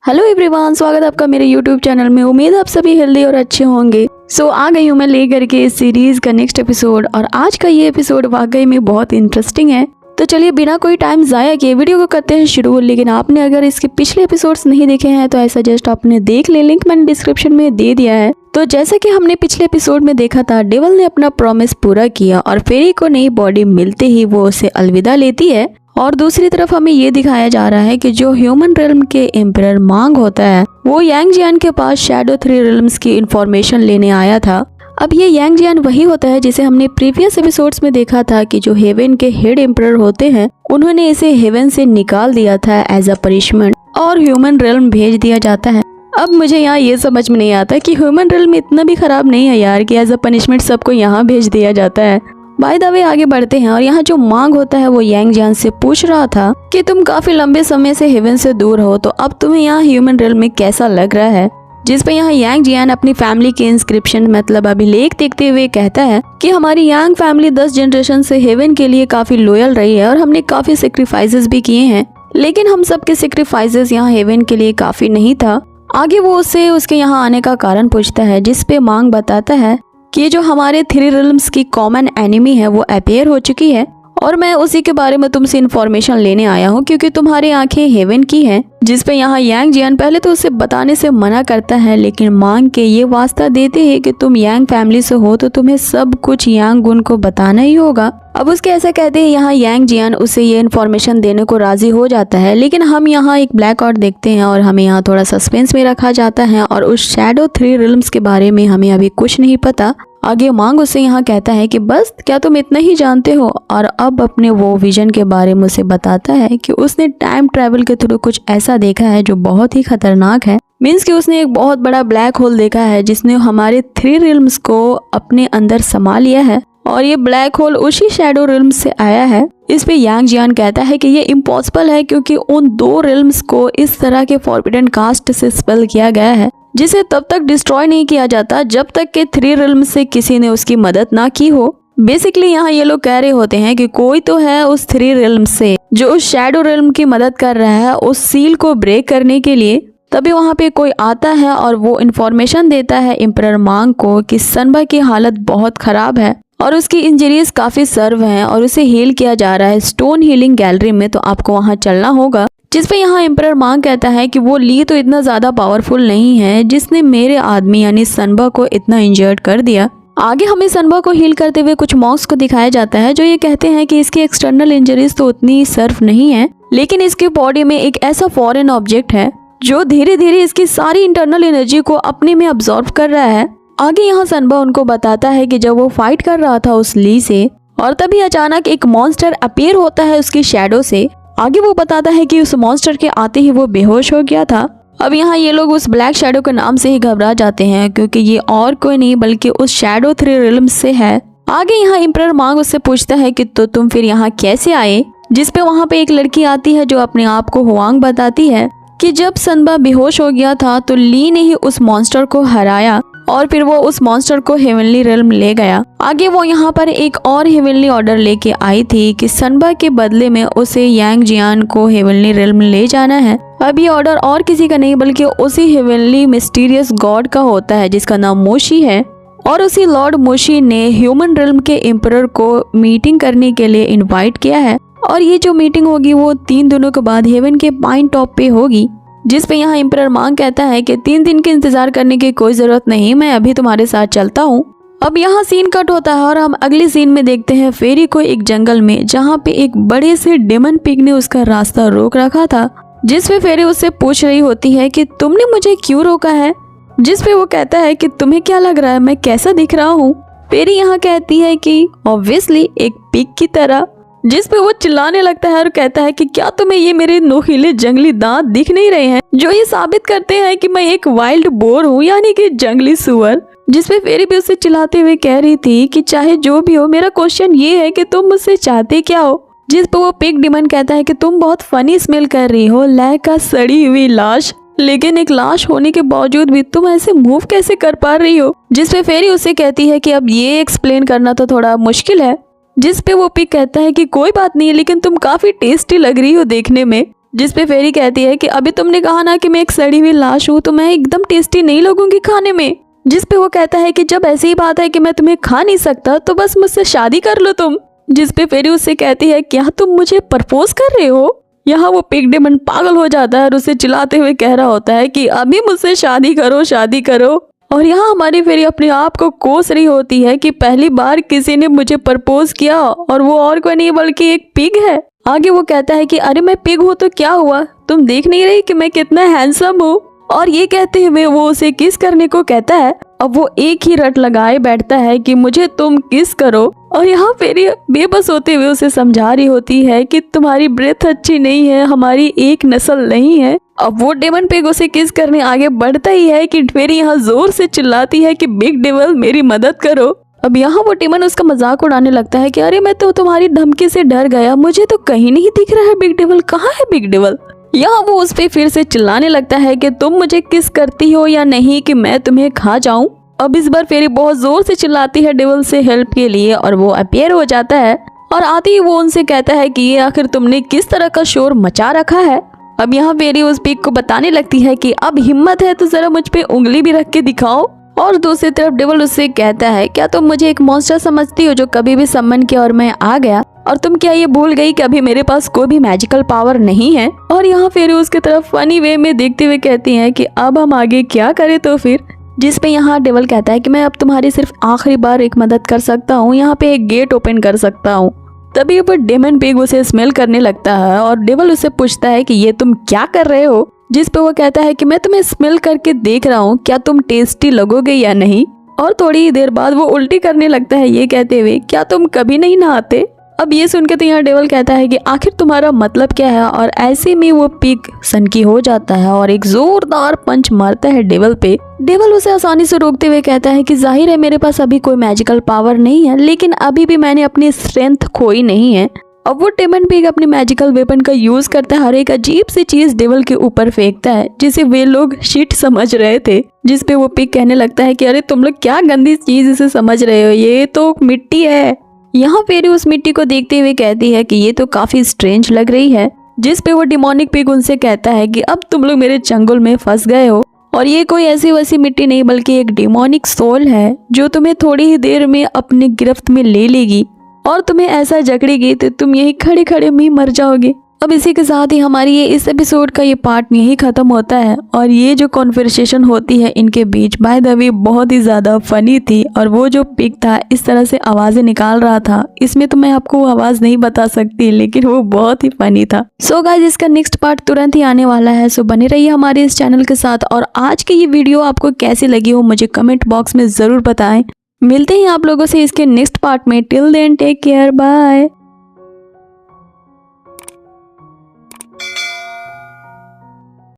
Hello everyone, स्वागत है आपका मेरे यूट्यूब चैनल में। उम्मीद है आप सभी हेल्दी और अच्छे होंगे। आ गई हूँ मैं लेकर के इस सीरीज का नेक्स्ट एपिसोड, और आज का ये एपिसोड वाकई में बहुत इंटरेस्टिंग है। तो चलिए बिना कोई टाइम जाया किए वीडियो को करते हैं शुरू। लेकिन आपने अगर इसके पिछले एपिसोड्स नहीं देखे हैं तो ऐसा जस्ट आपने देख ले, लिंक मैंने डिस्क्रिप्शन में दे दिया है। तो जैसा कि हमने पिछले एपिसोड में देखा था, डेविल ने अपना प्रॉमिस पूरा किया और फेरी को नई बॉडी मिलते ही वो उसे अलविदा लेती है। और दूसरी तरफ हमें ये दिखाया जा रहा है कि जो ह्यूमन रिल्म के एम्परर मांग होता है वो यांग जियान के पास शैडो 3 रिल्म्स की इंफॉर्मेशन लेने आया था। अब ये यांग जियान वही होता है जिसे हमने प्रीवियस एपिसोड्स में देखा था कि जो हेवन के हेड एम्परर होते हैं उन्होंने इसे हेवन से निकाल दिया था एज अ पनिशमेंट और ह्यूमन रिल्म भेज दिया जाता है। अब मुझे यहाँ ये समझ में नहीं आता कि ह्यूमन रिल्म इतना भी खराब नहीं है यार कि एज अ पनिशमेंट सबको यहाँ भेज दिया जाता है। बाय द वे आगे बढ़ते हैं और यहाँ जो मांग होता है वो यांग जियान से पूछ रहा था कि तुम काफी लंबे समय से हेवन से दूर हो, तो अब तुम्हें यहाँ ह्यूमन रिल्म में कैसा लग रहा है। जिस पे यहाँ यांग जियान अपनी फैमिली के इंस्क्रिप्शन मतलब अभिलेख देखते हुए कहता है कि हमारी यांग फैमिली 10 जनरेशन से हेवन के लिए काफी लॉयल रही है और हमने काफी सेक्रीफाइसेस भी किए हैं, लेकिन हम सबके सेक्रीफाइसेस यहाँ हेवन के लिए काफी नहीं था। आगे वो उससे उसके यहाँ आने का कारण पूछता है, जिसपे मांग बताता है कि जो हमारे 3 रिल्म्स की कॉमन एनिमी है वो अपीयर हो चुकी है और मैं उसी के बारे में तुमसे इन्फॉर्मेशन लेने आया हूँ क्योंकि तुम्हारी आंखें हेवन की हैं। जिस पे यहाँ यांग जियान पहले तो उसे बताने से मना करता है, लेकिन मांग के ये वास्ता देते हैं कि तुम यांग फैमिली से हो तो तुम्हें सब कुछ यांग गुन को बताना ही होगा। अब उसके ऐसा कहते हैं यहाँ यांग जियान उसे ये इन्फॉर्मेशन देने को राजी हो जाता है, लेकिन हम यहाँ एक ब्लैक आउट देखते हैं और हमें यहाँ थोड़ा सस्पेंस में रखा जाता है और उस शैडो 3 रिल्म्स के बारे में हमें अभी कुछ नहीं पता। आगे मांग उसे यहाँ कहता है कि बस क्या तुम इतना ही जानते हो, और अब अपने वो विजन के बारे में उसे बताता है कि उसने टाइम ट्रैवल के थ्रू कुछ ऐसा देखा है जो बहुत ही खतरनाक है। मीन्स कि उसने एक बहुत बड़ा ब्लैक होल देखा है जिसने हमारे 3 रिल्म्स को अपने अंदर समा लिया है और ये ब्लैक होल उसी शैडो रिल्म से आया है। इस पे यांग जियान कहता है कि ये इम्पॉसिबल है क्योंकि उन 2 रिल्म्स को इस तरह के फॉरबिडन कास्ट से स्पेल किया गया है जिसे तब तक डिस्ट्रॉय नहीं किया जाता जब तक के 3 रिल्म से किसी ने उसकी मदद ना की हो। बेसिकली यहाँ ये लोग कह रहे होते हैं कि कोई तो है उस 3 रिल्म से जो उस शैडो रिल्म की मदद कर रहा है उस सील को ब्रेक करने के लिए। तभी वहाँ पे कोई आता है और वो इन्फॉर्मेशन देता है एम्परर मांग को कि सनबा की हालत बहुत खराब है और उसकी इंजरीज काफी सर्व हैं और उसे हील किया जा रहा है स्टोन हीलिंग गैलरी में, तो आपको वहाँ चलना होगा। जिस पे यहाँ एम्परर मांग कहता है कि वो ली तो इतना ज्यादा पावरफुल नहीं है जिसने मेरे आदमी यानी सनबा को इतना इंजर्ड कर दिया। आगे हमें सनबा को हील करते हुए कुछ मॉन्क्स को दिखाया जाता है जो ये कहते हैं कि इसकी एक्सटर्नल इंजरीज तो उतनी सर्फ नहीं है, लेकिन इसकी बॉडी में एक ऐसा फॉरेन ऑब्जेक्ट है जो धीरे धीरे इसकी सारी इंटरनल एनर्जी को अपने में अब्सॉर्ब कर रहा है। आगे यहाँ सनबा उनको बताता है कि जब वो फाइट कर रहा था उस ली से और तभी अचानक एक मॉन्स्टर अपीयर होता है उसकी शैडो से। आगे वो बताता है कि उस मॉन्स्टर के आते ही वो बेहोश हो गया था। अब यहाँ ये लोग उस ब्लैक शैडो के नाम से ही घबरा जाते हैं क्योंकि ये और कोई नहीं बल्कि उस शैडो 3 रिल्म से है। आगे यहाँ एम्परर मांग उससे पूछता है कि तो तुम फिर यहाँ कैसे आए, जिस पे वहाँ पे एक लड़की आती है जो अपने आप को हुआंग बताती है कि जब सनबा बेहोश हो गया था तो ली ने ही उस मॉन्स्टर को हराया और फिर वो उस मॉन्स्टर को हेवनली रिल्म ले गया। आगे वो यहाँ पर एक और हेवनली ऑर्डर लेके आई थी कि सनबा के बदले में उसे यांग जियान को हेवनली रिल्म ले जाना है। अब ये ऑर्डर और किसी का नहीं बल्कि उसी हेवनली मिस्टीरियस गॉड का होता है जिसका नाम मोशी है, और उसी लॉर्ड मोशी ने ह्यूमन रिल्म के एम्परर को मीटिंग करने के लिए इन्वाइट किया है और ये जो मीटिंग होगी वो 3 दिनों के बाद हेवन के पाइन टॉप पे होगी। जिस पे यहाँ एम्परर मांग कहता है कि 3 दिन के इंतजार करने की कोई जरूरत नहीं, मैं अभी तुम्हारे साथ चलता हूँ। अब यहाँ सीन कट होता है और हम अगले सीन में देखते हैं फेरी को एक जंगल में जहाँ पे एक बड़े से डेमन पिग ने उसका रास्ता रोक रखा था। जिस पे फेरी उससे पूछ रही होती है कि तुमने मुझे क्यों रोका है, जिस पे वो कहता है कि तुम्हें क्या लग रहा है मैं कैसा दिख रहा हूँ। फेरी यहाँ कहती है कि ऑब्वियसली एक पिग की तरह, जिस पे वो चिल्लाने लगता है और कहता है कि क्या तुम्हें ये मेरे नोखीले जंगली दांत दिख नहीं रहे हैं जो ये साबित करते हैं कि मैं एक वाइल्ड बोर हूँ यानी कि जंगली सुअर। जिस पे फेरी भी उससे चिल्लाते हुए कह रही थी कि चाहे जो भी हो मेरा क्वेश्चन ये है कि तुम मुझसे चाहते क्या हो। जिस पे वो पिग डिमन कहता है कि तुम बहुत फनी स्मेल कर रही हो लाइक का सड़ी हुई लाश, लेकिन एक लाश होने के बावजूद भी तुम ऐसे मूव कैसे कर पा रही हो। जिस पे फेरी उससे कहती है कि अब ये एक्सप्लेन करना तो थोड़ा मुश्किल है। जिस पे वो पिग कहता है कि कोई बात नहीं, लेकिन तुम काफी टेस्टी लग रही हो देखने में। जिसपे फेरी कहती है कि अभी तुमने कहा ना कि मैं एक सड़ी हुई लाश हूँ, तो मैं एकदम टेस्टी नहीं लगूंगी खाने में। जिसपे वो कहता है कि जब ऐसी ही बात है कि मैं तुम्हें खा नहीं सकता तो बस मुझसे शादी कर लो तुम। जिसपे फेरी उससे कहती है क्या तुम मुझे प्रपोज कर रहे हो। यहाँ वो पिग डेमन पागल हो जाता है और उसे चिल्लाते हुए कह रहा होता है कि अभी मुझसे शादी करो, शादी करो। और यहाँ हमारी फेरी अपने आप को कोस रही होती है कि पहली बार किसी ने मुझे प्रपोज किया और वो और कोई नहीं बल्कि एक पिग है। आगे वो कहता है कि अरे मैं पिग हूँ तो क्या हुआ, तुम देख नहीं रही कि मैं कितना हैंडसम हूँ। और ये कहते हुए वो उसे किस करने को कहता है। अब वो एक ही रट लगाए बैठता है कि मुझे तुम किस करो। और यहाँ फेरी बेबस होते हुए उसे समझा रही होती है कि तुम्हारी ब्रेथ अच्छी नहीं है, हमारी एक नस्ल नहीं है। अब वो डेमन पिग उसे किस करने आगे बढ़ता ही है कि फेरी यहाँ जोर से चिल्लाती है कि बिग डेविल मेरी मदद करो। अब यहाँ वो डेमन उसका मजाक उड़ाने लगता है कि अरे मैं तो तुम्हारी धमकी से डर गया, मुझे तो कहीं नहीं दिख रहा है बिग डेविल, कहाँ है बिग डेविल। यहाँ वो उस पे फिर से चिल्लाने लगता है कि तुम मुझे किस करती हो या नहीं कि मैं तुम्हें खा जाऊं। अब इस बार फेरी बहुत जोर से चिल्लाती है डेविल से हेल्प के लिए और वो अपीयर हो जाता है और आते ही वो उनसे कहता है कि ये आखिर तुमने किस तरह का शोर मचा रखा है। अब यहाँ फेरी उस पिग को बताने लगती है कि अब हिम्मत है तो जरा मुझ पे उंगली भी रख के दिखाओ। और दूसरी तरफ डेविल उससे कहता है क्या तुम मुझे एक मॉन्स्टर समझती हो जो कभी भी सम्मन किया और मैं आ गया, और तुम क्या ये भूल गई कि अभी मेरे पास कोई भी मैजिकल पावर नहीं है। और यहाँ फेरी उसकी तरफ फनी वे में देखते हुए कहती है कि अब हम आगे क्या करें तो फिर। जिसपे यहाँ डेविल कहता है कि मैं अब तुम्हारी सिर्फ आखिरी बार एक मदद कर सकता हूँ, यहाँ पे एक गेट ओपन कर सकता हूँ। तभी ऊपर डेमन पिग उसे स्मेल करने लगता है और डेविल उससे पूछता है कि ये तुम क्या कर रहे हो। जिस पे वो कहता है कि मैं तुम्हें स्मेल करके देख रहा हूँ, क्या तुम टेस्टी लगोगे या नहीं। और थोड़ी ही देर बाद वो उल्टी करने लगता है ये कहते हुए क्या तुम कभी नहीं नहाते। अब ये सुनकर तो यहाँ डेविल कहता है कि आखिर तुम्हारा मतलब क्या है। और ऐसे में वो पिग सनकी हो जाता है और एक जोरदार पंच मारता है डेविल पे। डेविल उसे आसानी से रोकते हुए कहता है कि जाहिर है मेरे पास अभी कोई मैजिकल पावर नहीं है, लेकिन अभी भी मैंने अपनी स्ट्रेंथ खोई नहीं है। अब वो डेमन पिग अपने मैजिकल वेपन का यूज करता है और एक अजीब सी चीज डेविल के ऊपर फेंकता है जिसे वे लोग शिट समझ रहे थे। जिसपे वो पिग कहने लगता है कि अरे तुम लोग क्या गंदी चीज इसे समझ रहे हो, ये तो मिट्टी है। यहाँ फेरी उस मिट्टी को देखते हुए कहती है कि ये तो काफी स्ट्रेंज लग रही है। जिस पे वो डिमोनिक पिग उनसे कहता है कि अब तुम लोग मेरे चंगुल में फंस गए हो और ये कोई ऐसी वैसी मिट्टी नहीं बल्कि एक डिमोनिक सोल है जो तुम्हें थोड़ी ही देर में अपने गिरफ्त में ले लेगी और तुम्हें ऐसा जकड़ेगी तो तुम यही खड़े खड़े में मर जाओगे। अब इसी के साथ ही हमारी ये इस एपिसोड का ये पार्ट यही खत्म होता है। और ये जो कॉन्वर्सेशन होती है इनके बीच बाय द वे बहुत ही ज्यादा फनी थी। और वो जो पिग था इस तरह से आवाजें निकाल रहा था, इसमें तो मैं आपको वो आवाज नहीं बता सकती, लेकिन वो बहुत ही फनी था। सो गाइस इसका नेक्स्ट पार्ट तुरंत ही आने वाला है, सो बने रहिए हमारे इस चैनल के साथ। और आज की ये वीडियो आपको कैसी लगी हो मुझे कमेंट बॉक्स में जरूर बताएं। मिलते हैं आप लोगों से इसके नेक्स्ट पार्ट में। Till then take care, bye.